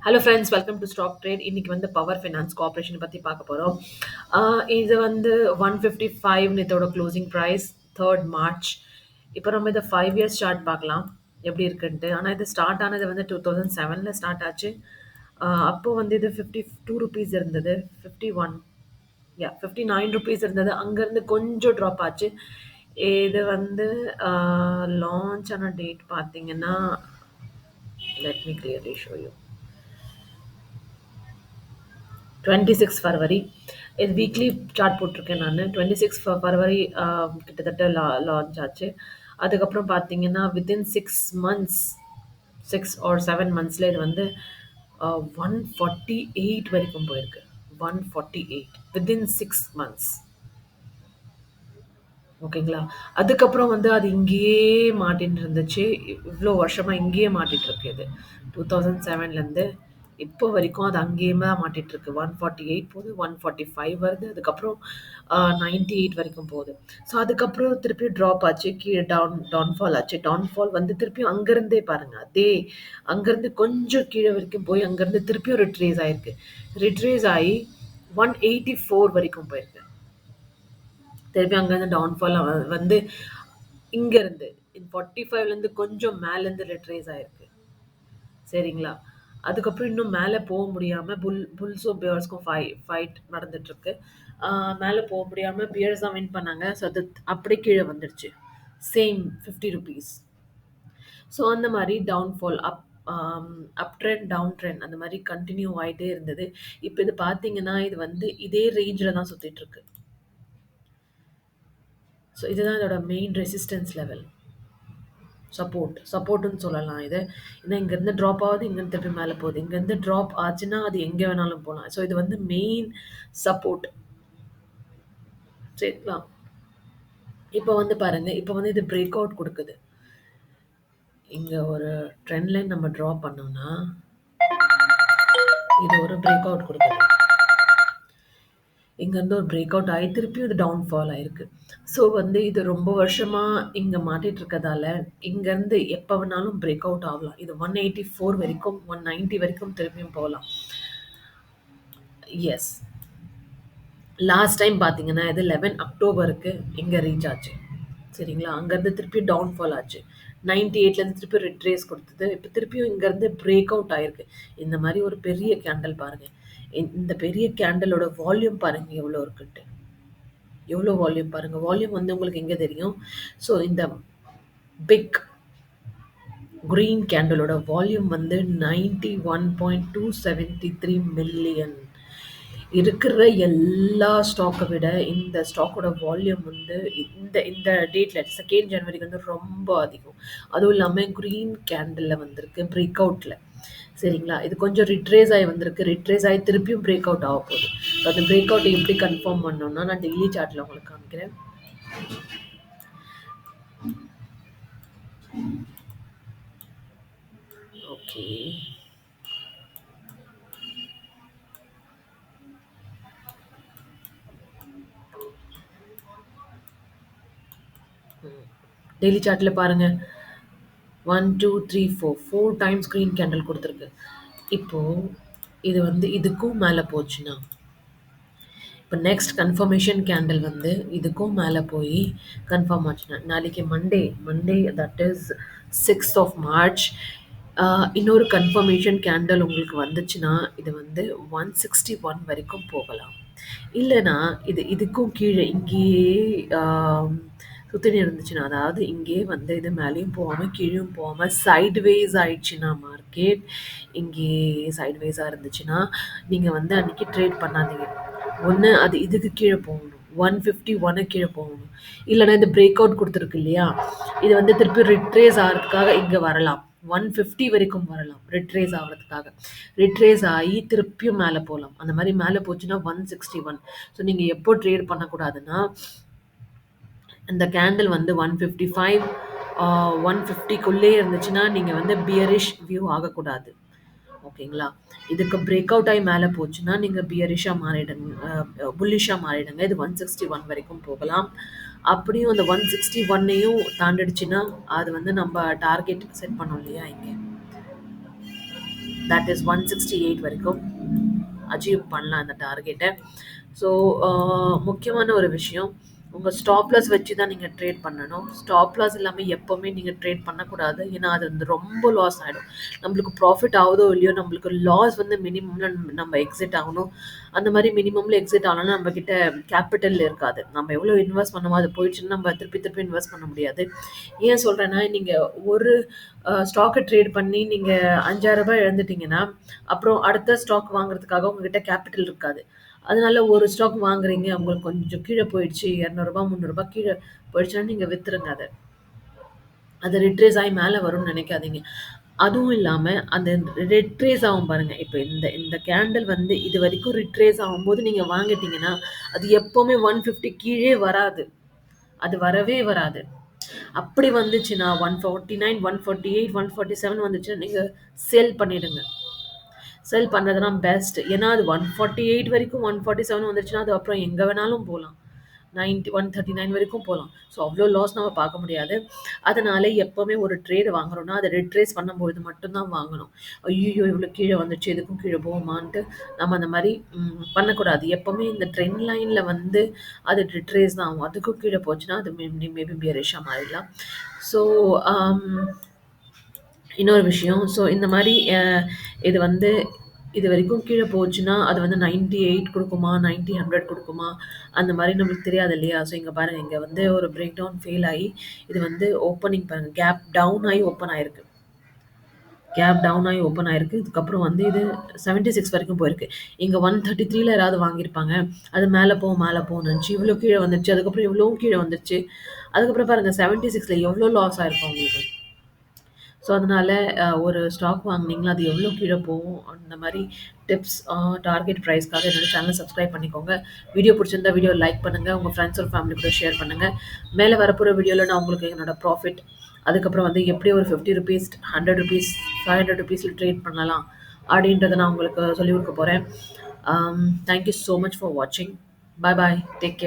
Hello friends, welcome to stock trade. இன்னைக்கு வந்து power finance corporation பத்தி பார்க்க போறோம். இது வந்து 155 இதோட க்ளோசிங் பிரைஸ் 3 மார்ச். இப்போ நம்ம இத 5 இயர்ஸ் சார்ட் பார்க்கலாம். எப்படி இருக்குன்ட்டு. ஆனா இது ஸ்டார்ட் ஆனது வந்து 2007ல ஸ்டார்ட் ஆச்சு. அப்போ வந்து இது 52 ரூபீஸ் இருந்தது. 51 59 ரூபீஸ் இருந்தது. அங்கருந்து கொஞ்சம் ட்ராப் ஆச்சு. இது வந்து லான்ச் ஆன டேட் பார்த்தீங்கன்னா, let me clearly show you. 26 February. இது வீக்லி சார்ட் போட்டிருக்கேன் நான். 26 ஃபர்வரி கிட்டத்தட்ட லான்ச் ஆச்சு. அதுக்கப்புறம் பார்த்தீங்கன்னா வித்தின் 6 மந்த்ஸ், 6 or 7 மந்த்ஸில் இது வந்து 148 வரைக்கும் போயிருக்கு. 148 வித்தின் 6 மந்த்ஸ். ஓகேங்களா? அதுக்கப்புறம் வந்து அது இங்கேயே மாட்டின்னு இருந்துச்சு. இவ்ளோ வருஷமா இங்கேயே மாட்டிட்டு இருக்கு இது. 2007லேருந்து இப்போ வரைக்கும் அது அங்கேயே தான் மாட்டிட்டு இருக்கு. 148 போகுது, 145 வருது. அதுக்கப்புறம் 98 வரைக்கும் போகுது. ஸோ அதுக்கப்புறம் திருப்பியும் ட்ராப் ஆச்சு. கீழ டவுன்ஃபால் ஆச்சு. டவுன்ஃபால் வந்து திருப்பியும் அங்கருந்தே பாருங்க. அதே அங்கருந்து கொஞ்சம் கீழ வரைக்கும் போய் அங்கருந்து திருப்பியும் ரிட்ரேஸ் ஆயிருக்கு. ரிட்ரேஸ் ஆயி 184 வரைக்கும் போயிருக்கு. திருப்பி அங்கேருந்து டவுன்ஃபால் வந்து இங்கேருந்து 45லேருந்து கொஞ்சம் மேலேருந்து ரிட்ரேஸ் ஆயிருக்கு. சரிங்களா? அதுக்கப்புறம் இன்னும் மேலே போக முடியாம புல்ஸும் பியர்ஸ்க்கும் ஃபைட் நடந்துட்டுருக்கு. மேலே போக முடியாம பியர்ஸ் தான் வின் பண்ணாங்க. ஸோ அது அப்படியே கீழே வந்துடுச்சு. Same 50 rupees. ஸோ அந்த மாரி downfall up trend, down trend அந்த மாரி கன்டின்யூ ஆயிட்டே இருந்தது. இப்ப இது பார்த்தீங்கன்னா, இது வந்து இதே ரேஞ்சில தான் சுத்திட்டுருக்கு. ஸோ இதுதான் இதோட மெயின் ரெசிஸ்டன்ஸ் லெவல். சப்போர்ட்டுன்னு சொல்லலாம் இத. ஏன்னா இங்கேருந்து ட்ராப் ஆகுது, இங்கேருந்து திருப்பி மேல போகுது. இங்கேருந்து ட்ராப் ஆச்சுன்னா, அது எங்க வேணாலும் போலாம். ஸோ இது வந்து மெயின் சப்போர்ட். சரிங்களா? இப்ப வந்து பாருங்க, இப்ப வந்து இது பிரேக் அவுட் குடுக்குது. இங்க ஒரு ட்ரெண்ட் லைன் நம்ம ட்ரா பண்ணோம்னா, இது ஒரு பிரேக் அவுட் குடுக்குது. இங்கேருந்து ஒரு பிரேக் அவுட் ஆயி திருப்பியும் இது டவுன்ஃபால் ஆயிருக்கு. ஸோ வந்து இது ரொம்ப வருஷமா இங்க மாட்டிட்டு இருக்கதால, இங்கேருந்து எப்ப வேணாலும் பிரேக் அவுட் ஆகலாம். இது 184 வரைக்கும், 190 வரைக்கும் திருப்பியும் போலாம். எஸ். லாஸ்ட் டைம் பார்த்தீங்கன்னா, இது 11 அக்டோபருக்கு இங்க ரீச் ஆச்சு. சரிங்களா? அங்கருந்து திருப்பி டவுன்ஃபால் ஆச்சு. 98லேருந்து திருப்பி ரிட்ரேஸ் குடுத்தது. இப்ப திருப்பியும் இங்கருந்து பிரேக் அவுட் ஆயிருக்கு. இந்த மாரி ஒரு பெரிய கேண்டில் பாருங்க. இந்த பெரிய கேண்டிலோட வால்யூம் பாருங்க எவ்வளோ இருக்குன்ட்டு. எவ்வளோ வால்யூம் பாருங்க. வால்யூம் வந்து உங்களுக்கு எங்க தெரியும்? ஸோ இந்த பிக் கிரீன் கேண்டிலோட வால்யூம் வந்து 91.273 மில்லியன். இருக்கிற எல்லா ஸ்டாக்க விட இந்த ஸ்டாக்கோட வால்யூம் வந்து இந்த இந்த டேட்ல 2 ஜனவரிக்கு வந்து ரொம்ப அதிகம். அதுவும் இல்லாம கிரீன் கேண்டில்ல வந்திருக்கு பிரேக் அவுட்ல. சரிங்களா? இது கொஞ்சம் ரிட்ரேஸ் ஆயி வந்திருக்கு. ரிட்ரேஸ் ஆயி திருப்பியும் பிரேக் அவுட் ஆகப்போகுது. ஸோ அந்த பிரேக் அவுட்ட எப்படி கன்ஃபார்ம் பண்ணணும்னா, நான் டெய்லி சார்ட்ல உங்களுக்கு காமிக்கிறேன். ஓகே. டெய்லி சார்ட்ல பாருங்க. 1, 2, 3, 4 4 டைம்ஸ் கிரீன் கேண்டில் குடுத்துருக்கு. இப்போ இது வந்து இதுக்கும் மேல போச்சுன்னா, இப்ப நெக்ஸ்ட் கன்ஃபர்மேஷன் கேண்டில் வந்து இதுக்கும் மேல போய் கன்ஃபார்ம் ஆச்சுன்னா, நாளைக்கு Monday that is 6th of March இன்னொரு கன்ஃபர்மேஷன் கேண்டில் உங்களுக்கு வந்துச்சுன்னா, இது வந்து 161 வரைக்கும் போகலாம். இல்லன்னா, இதுக்கும் கீழ இங்கேயே சுத்தினு இருந்துச்சுன்னா, அதாவது இங்கேயே வந்து இது மேலயும் போகாம, கீழயும் போகாம சைட்வேஸ் ஆயிடுச்சுன்னா மார்க்கெட், இங்கேயே சைட்வேஸா இருந்துச்சுன்னா, நீங்க வந்து அன்னைக்கு ட்ரேட் பண்ணாதீங்க. ஒண்ணு அது இதுக்கு கீழ போகணும். 151 கீழ போகணும். இல்லன்னா இந்த பிரேக் அவுட் குடுத்துருக்கு இல்லையா? இது வந்து திருப்பி ரிட்ரேஸ் ஆகுறதுக்காக இங்க வரலாம். 150 வரைக்கும் வரலாம். ரிட்ரேஸ் ஆகுறதுக்காக. ரிட்ரேஸ் ஆயி திருப்பியும் மேல போலாம். அந்த மாரி மேல போச்சுன்னா 161. ஸோ நீங்க எப்போ ட்ரேட் பண்ணக்கூடாதுன்னா, இந்த கேண்டில் வந்து 155 150க்குள்ளயே இருந்துச்சுன்னா, நீங்க வந்து பியரிஷ் வியூ ஆகக்கூடாது. ஓகேங்களா? இதுக்கு பிரேக் அவுட் ஆயி மேல போச்சுன்னா, நீங்க பியரிஷ்ஷா மாறிடுங்க. புல்லிஷ்ஷா மாறிடுங்க. இது 161 வரைக்கும் போகலாம். அப்படியும் அந்த 161யும் தாண்டிடுச்சுன்னா, அது வந்து நம்ம டார்கெட் செட் பண்ணோம் இல்லையா இங்க. தட் இஸ் 168 வரைக்கும் அச்சீவ் பண்ணலாம் அந்த டார்கெட்டை. ஸோ முக்கியமான ஒரு விஷயம், உங்கள் ஸ்டாப் லாஸ் வச்சு தான் நீங்கள் ட்ரேட் பண்ணணும். ஸ்டாப் லாஸ் இல்லாமல் எப்போவுமே நீங்கள் ட்ரேட் பண்ணக்கூடாது. ஏன்னா அது வந்து ரொம்ப லாஸ் ஆகிடும். நம்மளுக்கு ப்ராஃபிட் ஆகுதோ இல்லையோ, நம்மளுக்கு லாஸ் வந்து மினிமமில் நம்ம எக்ஸிட் ஆகணும். அந்த மாதிரி மினிமமில் எக்ஸிட் ஆகணும்னா நம்மக்கிட்ட கேபிட்டல் இருக்காது. நம்ம எவ்வளோ இன்வெஸ்ட் பண்ணமோ அது போயிடுச்சுன்னா நம்ம திருப்பி திருப்பி இன்வெஸ்ட் பண்ண முடியாது. ஏன் சொல்கிறேன்னா, நீங்கள் ஒரு ஸ்டாக்கை ட்ரேட் பண்ணி நீங்கள் ரூ. 5,000 இழந்துட்டீங்கன்னா, அப்புறம் அடுத்த ஸ்டாக் வாங்குறதுக்காக உங்ககிட்ட கேபிட்டல் இருக்காது. அதனால ஒரு ஸ்டாக் வாங்குறீங்க, உங்களுக்கு கொஞ்சம் கீழே போயிடுச்சு, ரூ. 200 ரூ. 300 கீழே போயிடுச்சுன்னா நீங்கள் வித்துருங்க அதை. அது ரிட்ரேஸ் ஆகி மேலே வரும்னு நினைக்காதீங்க. அதுவும் இல்லாமல் அந்த ரிட்ரேஸ் ஆகும் பாருங்கள். இப்போ இந்த இந்த கேண்டில் வந்து இது வரைக்கும் ரிட்ரேஸ் ஆகும்போது நீங்கள் வாங்கிட்டீங்கன்னா, அது எப்போவுமே 150 கீழே வராது. அது வரவே வராது. அப்படி வந்துச்சுன்னா 149, 148, 147 வந்துச்சுன்னா நீங்கள் சேல் பண்ணிடுங்க. செல் பண்ணுறது தான் பெஸ்ட். ஏன்னா அது 148 வரைக்கும் 147 வந்துருச்சுன்னா அது அப்புறம் எங்கே வேணாலும் போகலாம். 139 வரைக்கும் போகலாம். ஸோ அவ்வளோ லாஸ் நம்ம பார்க்க முடியாது. அதனால எப்போவுமே ஒரு ட்ரேடு வாங்குறோம்னா அதை ரிட்ரேஸ் பண்ணும்பொழுது மட்டும்தான் வாங்கணும். ஐயோ இவ்வளோ கீழே வந்துச்சு, எதுக்கும் கீழே போகுமான்ட்டு நம்ம அந்த மாதிரி பண்ணக்கூடாது. எப்போவுமே இந்த ட்ரெண்ட் லைனில் வந்து அது ரிட்ரேஸ் தான் ஆகும். அதுக்கும் கீழே போச்சுன்னா அது மேபி பியரிஷாக மாறிடலாம். ஸோ இன்னொரு விஷயம், ஸோ இந்த மாதிரி இது வந்து இது வரைக்கும் கீழே போச்சுன்னா அது வந்து 98 கொடுக்குமா, 90, 100 கொடுக்குமா, அந்த மாதிரி நம்மளுக்கு தெரியாது இல்லையா? ஸோ இங்கே பாருங்கள், இங்கே வந்து ஒரு பிரேக் டவுன் ஃபெயில் ஆகி இது வந்து ஓப்பனிங் பாருங்கள், கேப் டவுன் ஆகி ஓப்பன் ஆயிருக்கு. கேப் டவுன் ஆகி ஓப்பன் ஆயிருக்கு. இதுக்கப்புறம் வந்து இது 76 வரைக்கும் போயிருக்கு. இங்கே 133ல யாராவது வாங்கியிருப்பாங்க. அது மேலே போகும் நினச்சி இவ்வளோ கீழே வந்துருச்சு. அதுக்கப்புறம் இவ்வளோவும் கீழே வந்துருச்சு. அதுக்கப்புறம் பாருங்கள் 76ல எவ்வளோ லாஸ் ஆயிருக்கும் உங்களுக்கு. ஸோ அதனால ஒரு ஸ்டாக் வாங்குனீங்களா, அது எவ்வளோ கீழே போகும், அந்த மாதிரி டிப்ஸ் டார்கெட் ப்ரைஸ்க்காக என்னோட சேனலை சப்ஸ்கிரைப் பண்ணிக்கோங்க. வீடியோ பிடிச்சிருந்தா வீடியோ லைக் பண்ணுங்கள், உங்கள் ஃப்ரெண்ட்ஸ் ஒரு ஃபேமிலி கூட ஷேர் பண்ணுங்கள். மேலே வரப்போகிற வீடியோவில் நான் உங்களுக்கு என்னோட ப்ராஃபிட், அதுக்கப்புறம் வந்து எப்படி ஒரு ₹50, ₹100, ₹500 ட்ரேட் பண்ணலாம் அப்படின்றத நான் உங்களுக்கு சொல்லிக் கொடுக்க போகிறேன். தேங்க்யூ ஸோ மச் ஃபார் வாட்சிங். பாய் பாய், டேக் கேர்.